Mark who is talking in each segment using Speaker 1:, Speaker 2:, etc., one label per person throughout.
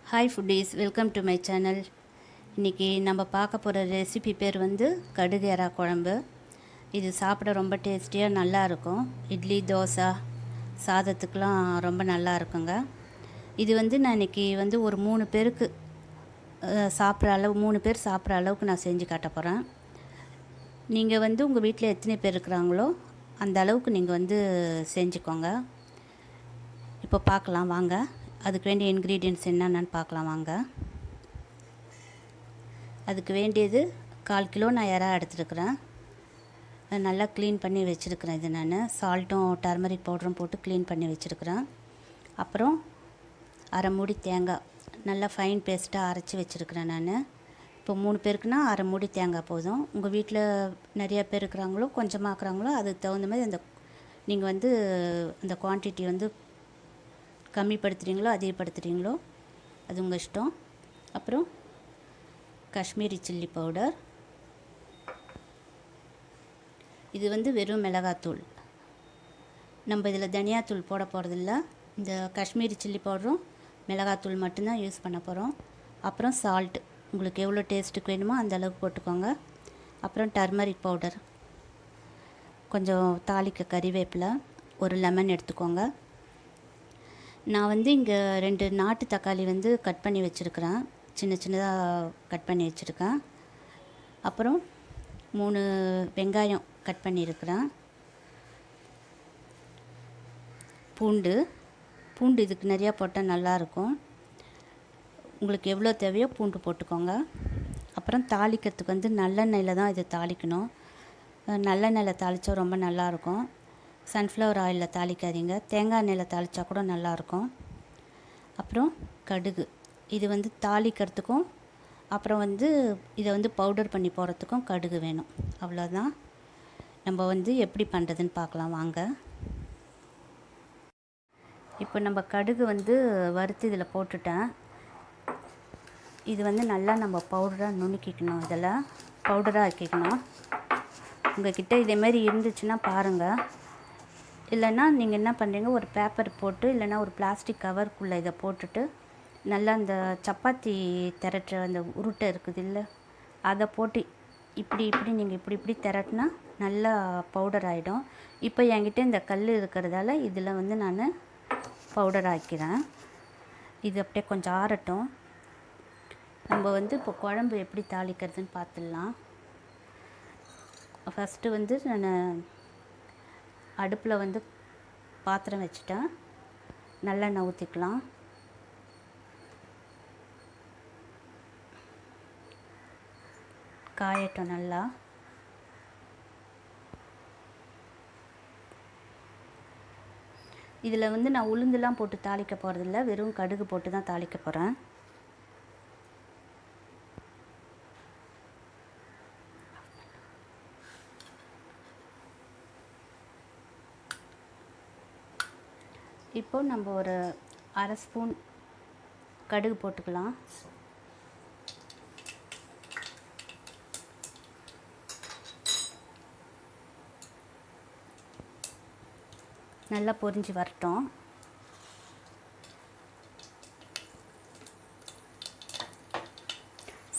Speaker 1: Hi foodies, welcome to my channel. இன்றைக்கி நம்ம பார்க்க போகிற ரெசிபி பேர் வந்து கடுகு எறா குழம்பு. இது சாப்பிட ரொம்ப டேஸ்டியாக நல்லா இருக்கும். இட்லி தோசை சாதத்துக்கெலாம் ரொம்ப நல்லா இருக்குங்க. இது வந்து நான் இன்றைக்கி வந்து ஒரு 3 பேருக்கு சாப்பிட்ற அளவு 3 பேர் சாப்பிட்ற அளவுக்கு நான் செஞ்சு காட்ட போகிறேன். நீங்கள் வந்து உங்கள் வீட்டில் எத்தனை பேர் இருக்கிறாங்களோ அந்த அளவுக்கு நீங்கள் வந்து செஞ்சுக்கோங்க. இப்போ பார்க்கலாம் வாங்க. அதுக்கு வேண்டிய இன்க்ரீடியன்ட்ஸ் என்னென்னு பார்க்கலாம் வாங்க. அதுக்கு வேண்டியது 1/4 கிலோ நான் எறா எடுத்துருக்குறேன். நல்லா க்ளீன் பண்ணி வச்சுருக்கிறேன். இது நான் சால்ட்டும் டர்மரிக் பவுடரும் போட்டு க்ளீன் பண்ணி வச்சுருக்கிறேன். அப்புறம் 1/2 மூடி தேங்காய் நல்லா ஃபைன் பேஸ்ட்டாக அரைச்சி வச்சுருக்கிறேன் நான். இப்போ 3 பேருக்குன்னா 1/2 மூடி தேங்காய் போதும். உங்கள் வீட்டில் நிறையா பேர் இருக்கிறாங்களோ கொஞ்சமாக இருக்கிறாங்களோ அதுக்கு தகுந்த மாதிரி நீங்கள் வந்து அந்த குவான்டிட்டி வந்து கம்மிப்படுத்துகிறீங்களோ அதிகப்படுத்துகிறீங்களோ அது உங்கள் இஷ்டம். அப்புறம் காஷ்மீரி சில்லி பவுடர், இது வந்து வெறும் மிளகாத்தூள். நம்ம இதில் தனியாத்தூள் போட போகிறதில்ல. இந்த காஷ்மீரி சில்லி பவுடரும் மிளகாத்தூள் மட்டும்தான் யூஸ் பண்ண போகிறோம். அப்புறம் சால்ட் உங்களுக்கு எவ்வளோ டேஸ்ட்டுக்கு வேணுமோ அந்த அளவுக்கு போட்டுக்கோங்க. அப்புறம் டர்மரிக் பவுடர், கொஞ்சம் தாளிக்க கறிவேப்பிலை, ஒரு லெமன் எடுத்துக்கோங்க. நான் வந்து இங்கே 2 நாட்டு தக்காளி வந்து கட் பண்ணி வச்சுருக்கிறேன். சின்ன சின்னதாக கட் பண்ணி வச்சுருக்கேன். அப்புறம் 3 வெங்காயம் கட் பண்ணியிருக்கிறேன். பூண்டு இதுக்கு நிறையா போட்டால் நல்லாயிருக்கும். உங்களுக்கு எவ்வளோ தேவையோ பூண்டு போட்டுக்கோங்க. அப்புறம் தாளிக்கிறதுக்கு வந்து நல்லெண்ணெயில் தான் இது தாளிக்கணும். நல்லெண்ணெயில் தாளித்தா ரொம்ப நல்லாயிருக்கும். சன்ஃப்ளவர் ஆயிலில் தாளிக்காதீங்க. தேங்காய் எண்ணெயில் தாளித்தா கூட நல்லாயிருக்கும். அப்புறம் கடுகு, இது வந்து தாளிக்கிறதுக்கும் அப்புறம் வந்து இதை வந்து பவுடர் பண்ணி போடுறதுக்கும் கடுகு வேணும். அவ்வளோதான். நம்ம வந்து எப்படி பண்ணுறதுன்னு பார்க்கலாம் வாங்க. இப்போ நம்ம கடுகு வந்து வறுத்து இதில் போட்டுட்டேன். இது வந்து நல்லா நம்ம பவுடராக நுணுக்கிக்கணும். இதில் பவுடராக ஆக்கிக்கணும். உங்கள்கிட்ட இதேமாரி இருந்துச்சுன்னா பாருங்கள். இல்லைன்னா நீங்கள் என்ன பண்ணுறீங்க, ஒரு பேப்பர் போட்டு இல்லைன்னா ஒரு பிளாஸ்டிக் கவருக்குள்ளே இதை போட்டுட்டு நல்லா அந்த சப்பாத்தி திரட்டுற அந்த உருட்டை இருக்குது இல்லை, அதை போட்டு இப்படி நீங்கள் இப்படி திரட்டினா நல்லா பவுடர் ஆகிடும். இப்போ என்கிட்ட இந்த கல் இருக்கிறதால இதில் வந்து நான் பவுடர் ஆக்கிறேன். இது அப்படியே கொஞ்சம் ஆறட்டும். நம்ம வந்து இப்போ குழம்பு எப்படி தாளிக்கிறதுன்னு பார்த்துடலாம். ஃபஸ்ட்டு வந்து நான் அடுப்பில் வந்து பாத்திரம் வச்சுட்டேன். நல்லெண்ணெய் ஊற்றிக்கலாம். காயட்டும் நல்லா. இதில் வந்து நான் உளுந்துலாம் போட்டு தாளிக்க போகிறதில்ல, வெறும் கடுகு போட்டு தான் தாளிக்க போகிறேன். இப்போ நம்ம ஒரு 1/2 ஸ்பூன் கடுகு போட்டுக்கலாம். நல்லா பொரிஞ்சு வரட்டும்.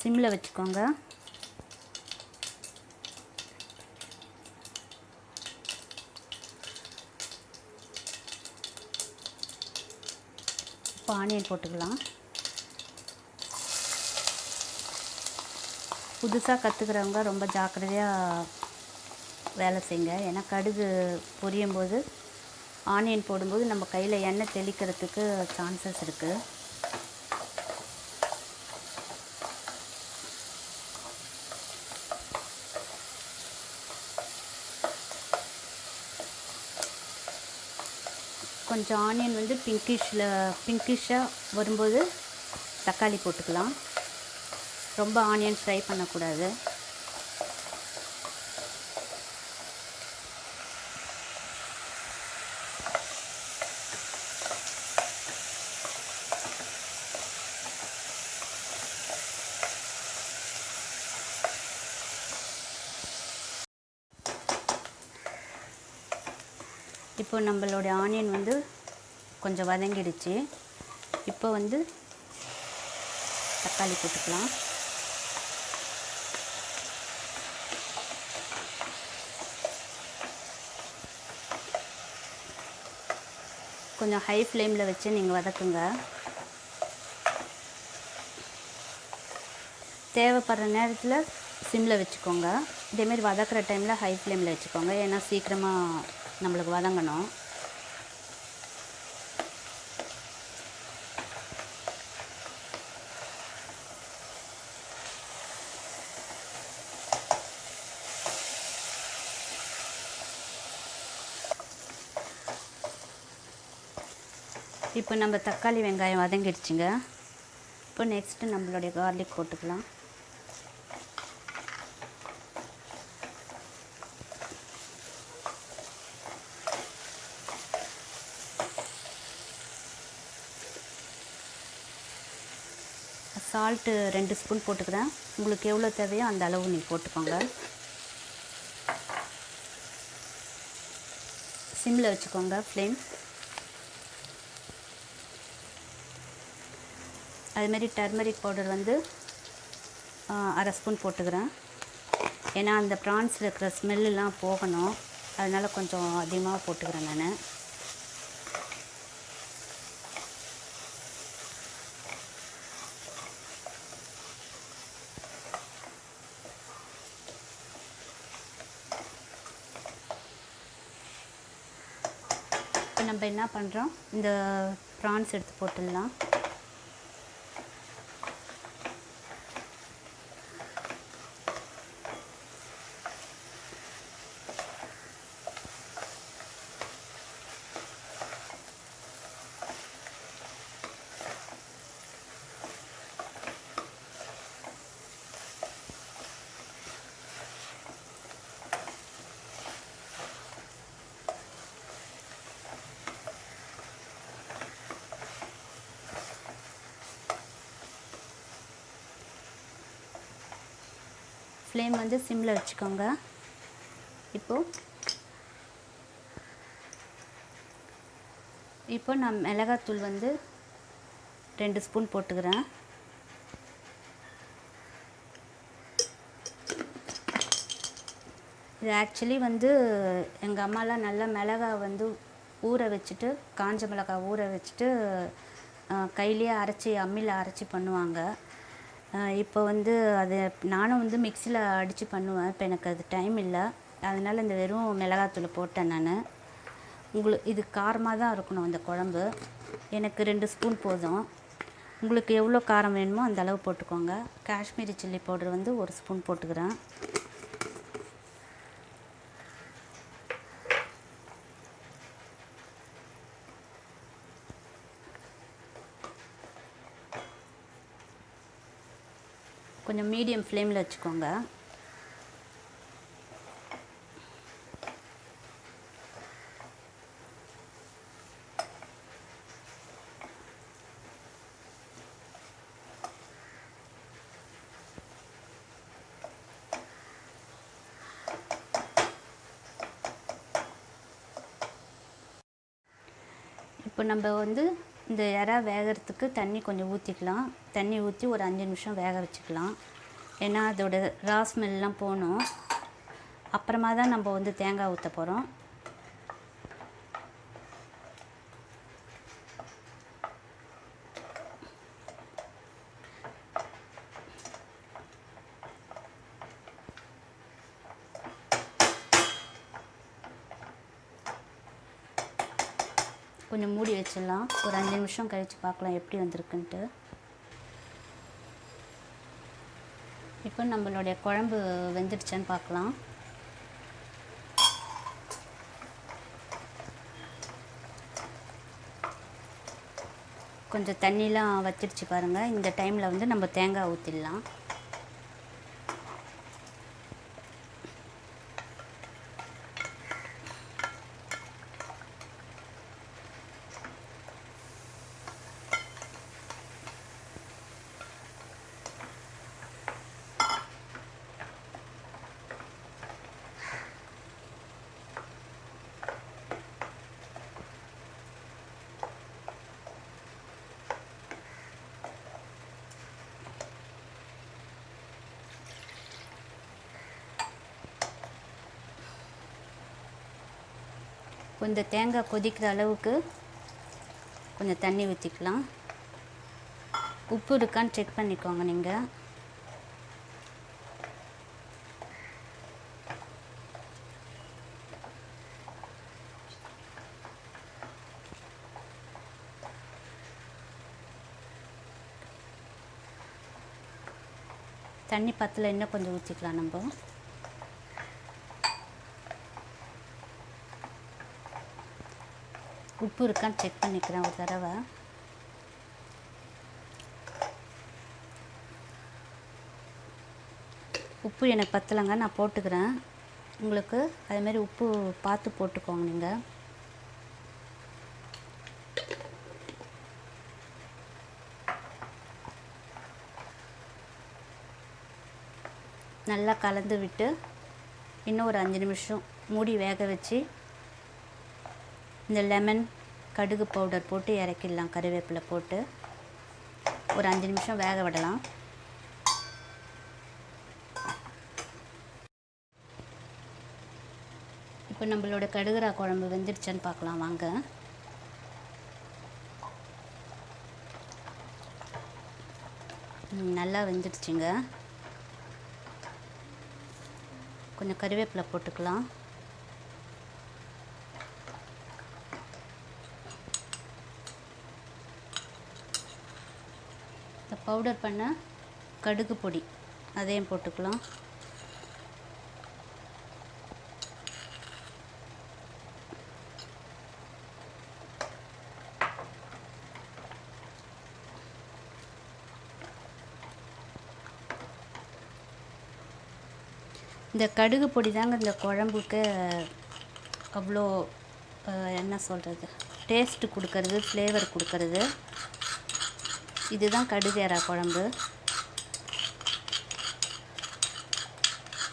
Speaker 1: சிம்மில் வச்சுக்கோங்க. இப்போ ஆனியன் போட்டுக்கலாம். புதுசாக கற்றுக்கிறவங்க ரொம்ப ஜாக்கிரதையாக வேலை செய்யுங்க. ஏன்னா கடுகு பொரியும் போது ஆனியன் போடும்போது நம்ம கையில் எண்ணெய் தெளிக்கிறதுக்கு சான்சஸ் இருக்குது. கொஞ்சம் ஆனியன் வந்து பிங்கிஷாக வரும்போது தக்காளி போட்டுக்கலாம். ரொம்ப ஆனியன் ஃப்ரை பண்ணக்கூடாது. இப்போ நம்மளோட ஆனியன் வந்து கொஞ்சம் வதங்கிடுச்சு. இப்போ வந்து தக்காளி போட்டுக்கலாம். கொஞ்சம் ஹை ஃப்ளேமில் வச்சு நீங்கள் வதக்குங்க. தேவைப்படுற நேரத்தில் சிம்மில் வச்சுக்கோங்க. இதேமாரி வதக்குற டைமில் ஹை ஃப்ளேமில் வச்சுக்கோங்க, ஏன்னா சீக்கிரமாக நம்மளுக்கு வதங்கணும். இப்போ நம்ம தக்காளி வெங்காயம் வதங்கிடுச்சுங்க. இப்போ நெக்ஸ்ட்டு நம்மளுடைய கார்லிக் போட்டுக்கலாம். சால்ட்டு 2 ஸ்பூன் போட்டுக்கிறேன். உங்களுக்கு எவ்வளோ தேவையோ அந்த அளவு நீங்கள் போட்டுக்கோங்க. சிம்மில் வச்சுக்கோங்க ஃப்ளேம். அதுமாரி டர்மரிக் பவுடர் வந்து 1/2 ஸ்பூன் போட்டுக்கிறேன். ஏன்னா அந்த ப்ரான்ஸில் இருக்கிற ஸ்மெல்லாம் போகணும், அதனால் கொஞ்சம் அதிகமாக போட்டுக்கிறேன் நான். இப்போ நம்ம என்ன பண்ணுறோம், இந்த ப்ரான்ஸ் எடுத்து போட்டுடலாம். ஃப்ளேம் வந்து சிம்மில் வச்சுக்கோங்க. இப்போ நான் மிளகாத்தூள் வந்து 2 ஸ்பூன் போட்டுக்கிறேன். இது ஆக்சுவலி வந்து எங்கள் அம்மாலாம் நல்லா மிளகாய் வந்து ஊற வச்சுட்டு, காஞ்ச மிளகாய் ஊற வச்சுட்டு கையிலேயே அரைச்சி அம்மியில் அரைச்சி பண்ணுவாங்க. இப்போ வந்து அது நானும் வந்து மிக்சியில் அடித்து பண்ணுவேன். இப்போ எனக்கு அது டைம் இல்லை, அதனால் இந்த வெறும் மிளகாத்தூள் போட்டேன் நான். இது காரமாக தான் இருக்கணும் இந்த குழம்பு. எனக்கு 2 ஸ்பூன் போதும். உங்களுக்கு எவ்வளோ காரம் வேணுமோ அந்த அளவு போட்டுக்கோங்க. காஷ்மீரி சில்லி பவுடர் வந்து 1 ஸ்பூன் போட்டுக்கிறேன். கொஞ்சம் மீடியம் ஃப்ளேமில் வச்சுக்கோங்க. இப்போ நம்ம வந்து இந்த இறா வேகிறதுக்கு தண்ணி கொஞ்சம் ஊற்றிக்கலாம். தண்ணி ஊற்றி ஒரு 5 நிமிஷம் வேக வச்சுக்கலாம். ஏன்னா அதோட ரா ஸ்மெல்லாம் போகணும். அப்புறமா தான் நம்ம வந்து தேங்காய் ஊற்ற போகிறோம். கொஞ்சம் மூடி வச்சிடலாம். ஒரு 5 நிமிஷம் கழித்து பார்க்கலாம் எப்படி வந்திருக்குன்ட்டு. இப்போ நம்மளுடைய குழம்பு வெந்துடுச்சான்னு பார்க்கலாம். கொஞ்சம் தண்ணிலாம் வச்சிடுச்சு பாருங்கள். இந்த டைமில் வந்து நம்ம தேங்காய் ஊற்றிடலாம். கொஞ்சம் தேங்காய் கொதிக்கிற அளவுக்கு கொஞ்சம் தண்ணி ஊற்றிக்கலாம். உப்பு இருக்கான்னு செக் பண்ணிக்கோங்க நீங்கள். தண்ணி பத்தில் இன்னும் கொஞ்சம் ஊற்றிக்கலாம். நம்ம உப்பு இருக்கான்னு செக் பண்ணிக்கிறேன் ஒரு தடவை. உப்பு எனக்கு பத்தலைங்க, நான் போட்டுக்கிறேன். உங்களுக்கு அதேமாரி உப்பு பார்த்து போட்டுக்கோங்க நீங்கள். நல்லா கலந்து விட்டு இன்னும் ஒரு 5 நிமிஷம் மூடி வேக வச்சு இந்த லெமன் கடுகு பவுடர் போட்டு இறக்கிடலாம். கறிவேப்பிலை போட்டு ஒரு 5 நிமிஷம் வேக விடலாம். இப்போ நம்மளோட கடுகுரா குழம்பு வெந்துடுச்சான்னு பார்க்கலாம் வாங்க. நல்லா வெந்துடுச்சுங்க. கொஞ்சம் கறிவேப்பிலை போட்டுக்கலாம். இந்த பவுடர் பண்ண கடுகு பொடி அதையும் போட்டுக்கலாம். இந்த கடுகு பொடி தாங்க இந்த குழம்புக்கு அவ்வளோ என்ன சொல்கிறது, டேஸ்ட்டு கொடுக்கறது, ஃப்ளேவர் கொடுக்கறது. இதுதான் கடுகு எறா குழம்பு.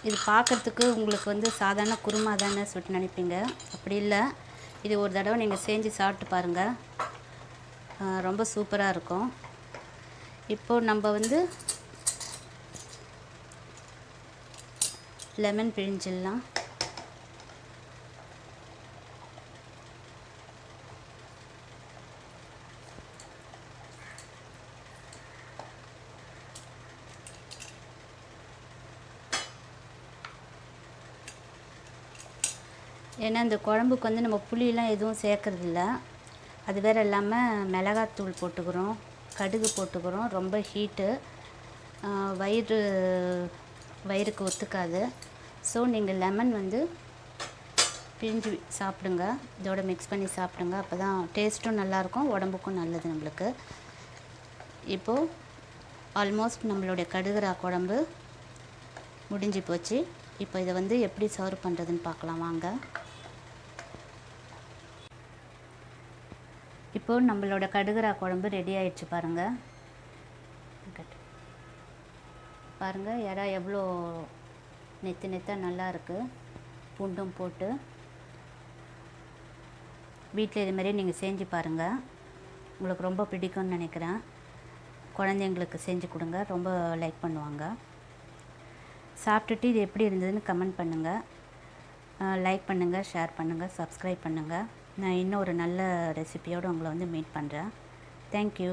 Speaker 1: இது பார்க்குறதுக்கு உங்களுக்கு வந்து சாதாரண குருமா தானே சொல்லிட்டு நினைப்பீங்க. அப்படி இல்லை, இது ஒரு தடவை நீங்கள் செஞ்சு சாப்பிட்டு பாருங்கள், ரொம்ப சூப்பராக இருக்கும். இப்போது நம்ம வந்து லெமன் பிழிஞ்சிடலாம். ஏன்னா இந்த குழம்புக்கு வந்து நம்ம புளியெலாம் எதுவும் சேர்க்கறதில்ல. அது வேறு இல்லாமல் மிளகாத்தூள் போட்டுக்கிறோம், கடுகு போட்டுக்கிறோம். ரொம்ப ஹீட்டு, வயிறுக்கு ஒத்துக்காது. ஸோ நீங்கள் லெமன் வந்து பிழிஞ்சு சாப்பிடுங்க, இதோட மிக்ஸ் பண்ணி சாப்பிடுங்க. அப்போ தான் டேஸ்ட்டும் நல்லாயிருக்கும், உடம்புக்கும் நல்லது நம்மளுக்கு. இப்போது ஆல்மோஸ்ட் நம்மளுடைய கடுகுரா குழம்பு முடிஞ்சு போச்சு. இப்போ இதை வந்து எப்படி சர்வ் பண்ணுறதுன்னு பார்க்கலாம் வாங்க. இப்போது நம்மளோட கடுகுரா குழம்பு ரெடி ஆயிடுச்சு பாருங்கள். பாருங்கள் எறா எவ்வளோ நெத்தாக நல்லா இருக்குது. பூண்டும் போட்டு வீட்டில் இது மாதிரி நீங்கள் செஞ்சு பாருங்கள், உங்களுக்கு ரொம்ப பிடிக்கும்னு நினைக்கிறேன். குழந்தைங்களுக்கு செஞ்சு கொடுங்க, ரொம்ப லைக் பண்ணுவாங்க. சாப்பிட்டுட்டு இது எப்படி இருந்ததுன்னு கமெண்ட் பண்ணுங்கள், லைக் பண்ணுங்கள், ஷேர் பண்ணுங்கள், சப்ஸ்கிரைப் பண்ணுங்கள். நான் இன்னும் ஒரு நல்ல ரெசிபியோடு உங்களை வந்து மீட் பண்ணுறேன். தேங்க்யூ.